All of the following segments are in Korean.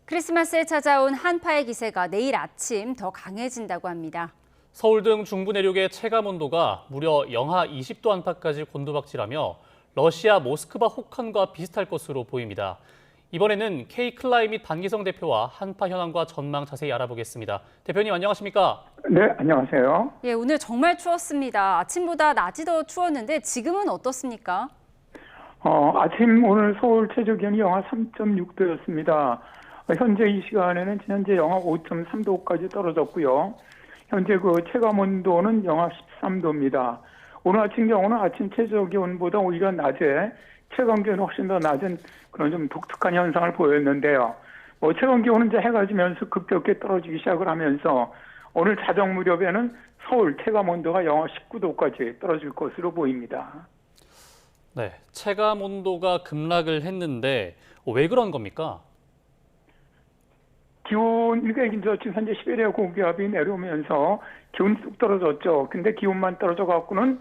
크리스마스에 찾아온 한파의 기세가 내일 아침 더 강해진다고 합니다. 서울 등 중부 내륙의 체감 온도가 무려 영하 20도 안팎까지 곤두박질하며 러시아 모스크바 혹한과 비슷할 것으로 보입니다. 이번에는 K-클라이밋 반기성 대표와 한파 현황과 전망 자세히 알아보겠습니다. 대표님 안녕하십니까? 네, 안녕하세요. 예, 오늘 정말 추웠습니다. 아침보다 낮이 더 추웠는데 지금은 어떻습니까? 아침 오늘 서울 최저 기온이 영하 3.6도였습니다. 현재 이 시간에는 현재 영하 5.3도까지 떨어졌고요. 현재 그 체감 온도는 영하 13도입니다. 오늘 아침 경우는 아침 최저 기온보다 오히려 낮에 체감 기온이 훨씬 더 낮은 그런 좀 독특한 현상을 보였는데요. 체감 기온은 이제 해가 지면서 급격히 떨어지기 시작을 하면서 오늘 자정 무렵에는 서울 체감 온도가 영하 19도까지 떨어질 것으로 보입니다. 네, 체감 온도가 급락을 했는데 왜 그런 겁니까? 그러니까 지금 현재 시베리아 고기압이 내려오면서 기온이 뚝 떨어졌죠. 근데 기온만 떨어져 갖고는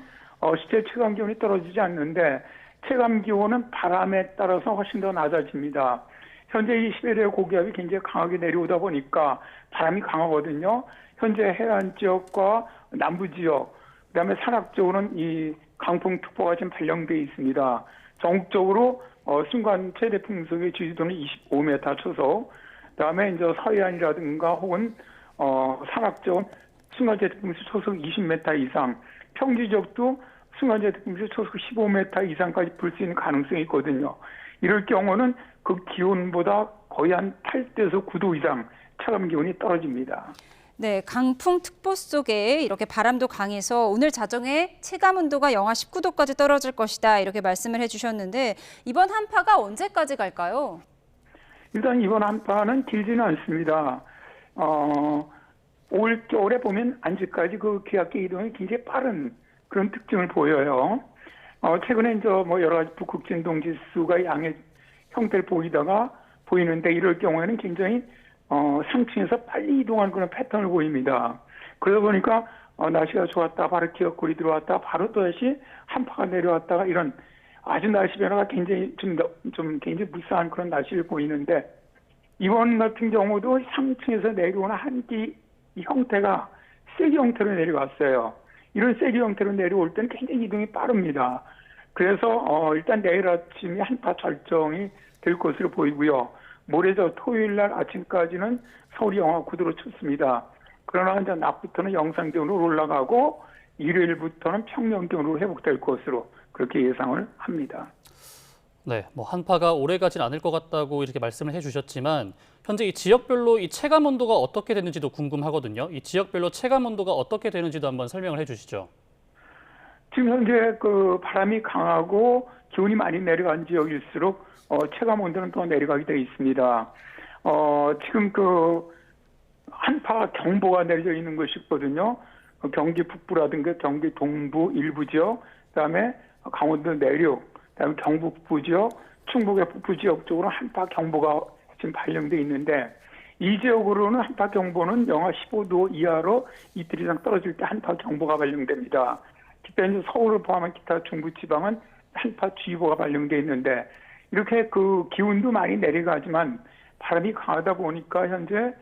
실제 체감 기온이 떨어지지 않는데 체감 기온은 바람에 따라서 훨씬 더 낮아집니다. 현재 이 시베리아 고기압이 굉장히 강하게 내려오다 보니까 바람이 강하거든요. 현재 해안 지역과 남부 지역, 그다음에 산악 쪽으로는 이 강풍특보가 지금 발령돼 있습니다. 전국적으로 순간 최대 풍속의 지지도는 25m 초속. 그다음에 이제 서해안이라든가 혹은 산악 쪽 순간 최대 풍속 초속 20m 이상, 평지 지역도 순간 최대 풍속 초속 15m 이상까지 불 수 있는 가능성이 있거든요. 이럴 경우는 그 기온보다 거의 한 8도에서 9도 이상 체감 기온이 떨어집니다. 네, 강풍특보 속에 이렇게 바람도 강해서 오늘 자정에 체감 온도가 영하 19도까지 떨어질 것이다 이렇게 말씀을 해주셨는데 이번 한파가 언제까지 갈까요? 일단 이번 한파는 길지는 않습니다. 올 겨울에 보면 안지까지 그 기압계 이동이 굉장히 빠른 그런 특징을 보여요. 최근에 이제 여러 가지 북극 진동 지수가 양의 형태를 보이는데 이럴 경우에는 굉장히 상층에서 빨리 이동하는 그런 패턴을 보입니다. 그러다 보니까 날씨가 좋았다 바로 기압골이 들어왔다 바로 또다시 한파가 내려왔다가 이런 아주 날씨 변화가 굉장히 좀 굉장히 무쌍한 그런 날씨를 보이는데 이번 같은 경우도 상층에서 내려오는 한기 이 형태가 세기 형태로 내려왔어요. 이런 세기 형태로 내려올 때는 굉장히 이동이 빠릅니다. 그래서 일단 내일 아침이 한파 절정이 될 것으로 보이고요. 모레 토요일 날 아침까지는 서울이 영하 9도로 춥습니다. 그러나 이제 낮부터는 영상 기온으로 올라가고 일요일부터는 평년 기온으로 회복될 것으로 그렇게 예상을 합니다. 네, 한파가 오래 가진 않을 것 같다고 이렇게 말씀을 해주셨지만 현재 이 지역별로 이 체감 온도가 어떻게 되는지도 궁금하거든요. 이 지역별로 체감 온도가 어떻게 되는지도 한번 설명을 해주시죠. 지금 현재 그 바람이 강하고 기온이 많이 내려간 지역일수록 체감 온도는 더 내려가게 되어 있습니다. 지금 그 한파 경보가 내려져 있는 것이 있거든요. 경기 북부라든가 경기 동부 일부 지역, 그다음에 강원도 내륙, 그다음에 경북 북부 지역, 충북의 북부 지역 쪽으로 한파 경보가 지금 발령돼 있는데 이 지역으로는 한파 경보는 영하 15도 이하로 이틀 이상 떨어질 때 한파 경보가 발령됩니다. 기타 이제 서울을 포함한 기타 중부 지방은 한파주의보가 발령돼 있는데 이렇게 그 기온도 많이 내려가지만 바람이 강하다 보니까 현재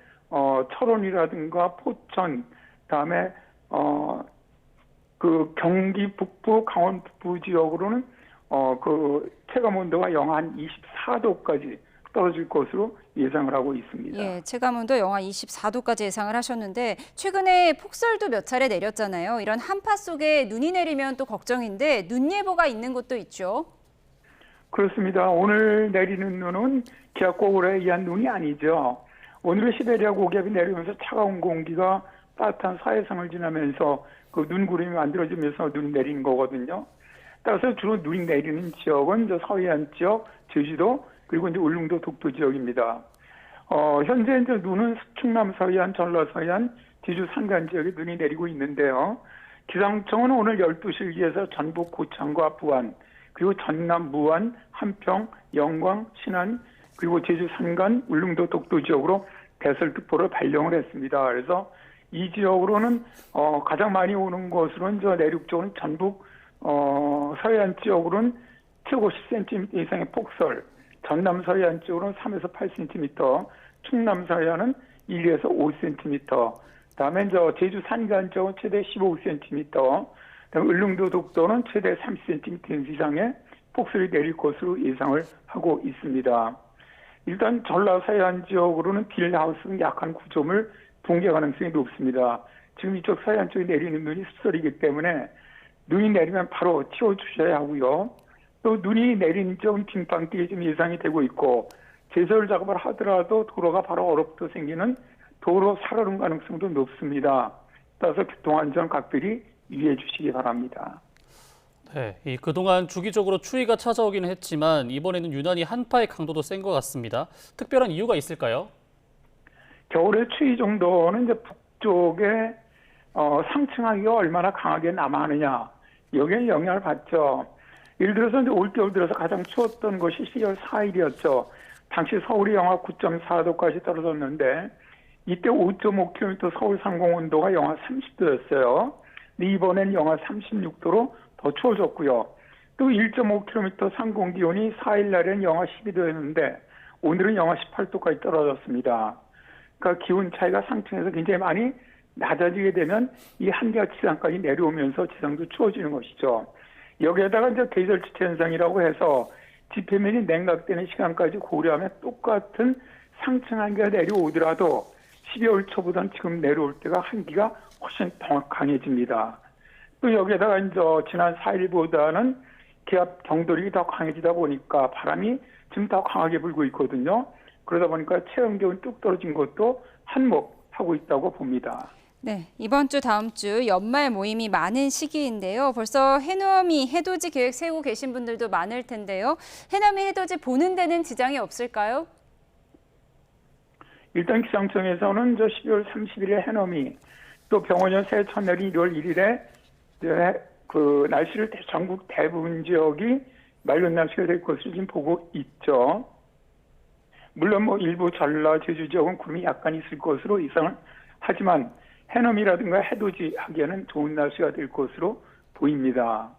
철원이라든가 포천, 그다음에 그 경기 북부, 강원 북부 지역으로는 그 체감 온도가 영하 한 24도까지 떨어질 것으로 예상을 하고 있습니다. 예, 체감 온도 영하 24도까지 예상을 하셨는데 최근에 폭설도 몇 차례 내렸잖아요. 이런 한파 속에 눈이 내리면 또 걱정인데 눈 예보가 있는 곳도 있죠. 그렇습니다. 오늘 내리는 눈은 기압고울에 의한 눈이 아니죠. 오늘은 시베리아 고기압이 내려오면서 차가운 공기가 따뜻한 사해상을 지나면서 그 눈구름이 만들어지면서 눈이 내리는 거거든요. 따라서 주로 눈이 내리는 지역은 서해안 지역, 제주도, 그리고 이제 울릉도 독도 지역입니다. 현재 이제 눈은 충남 서해안, 전라 서해안, 제주 산간 지역에 눈이 내리고 있는데요. 기상청은 오늘 12시를 위해서 전북 고창과 부안, 그리고 전남 무안, 함평, 영광, 신안, 그리고 제주 산간, 울릉도 독도 지역으로 대설특보를 발령을 했습니다. 그래서 이 지역으로는 가장 많이 오는 곳으로는 내륙 쪽은 전북 서해안 지역으로는 최고 10cm 이상의 폭설, 전남 서해안 쪽으로는 3에서 8cm, 충남 서해안은 1에서 5cm, 그다음에 제주 산간 쪽은 최대 15cm, 그다음에 울릉도 독도는 최대 3cm 이상의 폭설이 내릴 것으로 예상을 하고 있습니다. 일단 전라 서해안 지역으로는 빌하우스 약한 구조물 붕괴 가능성이 높습니다. 지금 이쪽 서해안 쪽에 내리는 눈이 습설이기 때문에 눈이 내리면 바로 치워주셔야 하고요. 또 눈이 내린 지역은 빙판길이 좀 예상이 되고 있고 제설 작업을 하더라도 도로가 바로 얼어붙어 생기는 도로 살얼음 가능성도 높습니다. 따라서 교통안전 각별히 유의해 주시기 바랍니다. 네, 그동안 주기적으로 추위가 찾아오기는 했지만 이번에는 유난히 한파의 강도도 센 것 같습니다. 특별한 이유가 있을까요? 겨울의 추위 정도는 이제 북쪽에 상층하기가 얼마나 강하게 남아하느냐 여기에 영향을 받죠. 예를 들어서 이제 올겨울 들어서 가장 추웠던 것이 12월 4일이었죠. 당시 서울이 영하 9.4도까지 떨어졌는데 이때 5.5km 서울 상공 온도가 영하 30도였어요. 근데 이번엔 영하 36도로 더 추워졌고요. 또 1.5km 상공 기온이 4일 날엔 영하 12도였는데 오늘은 영하 18도까지 떨어졌습니다. 그러니까 기온 차이가 상층에서 굉장히 많이 낮아지게 되면 이 한기가 지상까지 내려오면서 지상도 추워지는 것이죠. 여기에다가 이제 계절치 현상이라고 해서 지표면이 냉각되는 시간까지 고려하면 똑같은 상층 한기가 내려오더라도 12월 초보다는 지금 내려올 때가 한기가 훨씬 더 강해집니다. 또 여기에다가 이제 지난 4일보다는 기압 경도력이 더 강해지다 보니까 바람이 지금 더 강하게 불고 있거든요. 그러다 보니까 체감 기온이 뚝 떨어진 것도 한몫하고 있다고 봅니다. 네, 이번 주 다음 주 연말 모임이 많은 시기인데요. 벌써 해넘이 해돋이 계획 세우고 계신 분들도 많을 텐데요. 해넘이 해돋이 보는 데는 지장이 없을까요? 일단 기상청에서는 12월 30일에 해넘이 또 병원연 새해 첫날인 1월 1일에 그 날씨를 전국 대부분 지역이 맑은 날씨가 될 것으로 지금 보고 있죠. 물론 일부 전라 제주 지역은 구름이 약간 있을 것으로 예상을 하지만 해넘이라든가 해돋이 하기에는 좋은 날씨가 될 것으로 보입니다.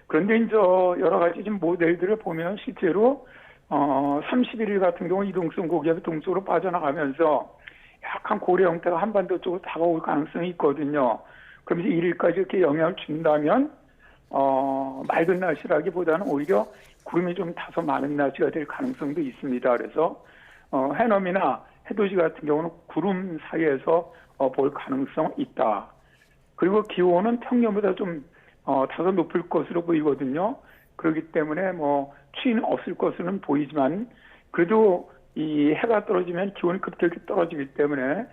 그런데 이제 여러 가지 지금 모델들을 보면 실제로 31일 같은 경우 이동성 고기압이 동쪽으로 빠져나가면서 약간 고래 형태가 한반도 쪽으로 다가올 가능성이 있거든요. 그럼 이제 1일까지 이렇게 영향을 준다면 맑은 날씨라기보다는 오히려 구름이 좀 다소 많은 날씨가 될 가능성도 있습니다. 그래서 해넘이나 해돋이 같은 경우는 구름 사이에서 볼 가능성 있다. 그리고 기온은 평년보다 좀 다소 높을 것으로 보이거든요. 그렇기 때문에 추위는 없을 것으로는 보이지만 그래도 이 해가 떨어지면 기온이 급격히 떨어지기 때문에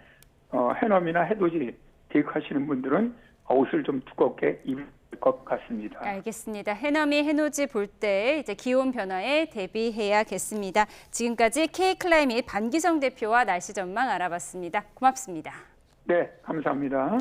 해넘이나 해돋이 계획하시는 분들은 옷을 좀 두껍게 입을 것 같습니다. 알겠습니다. 해넘이 해돋이 볼 때 이제 기온 변화에 대비해야겠습니다. 지금까지 K클라이밋 반기성 대표와 날씨 전망 알아봤습니다. 고맙습니다. 네, 감사합니다.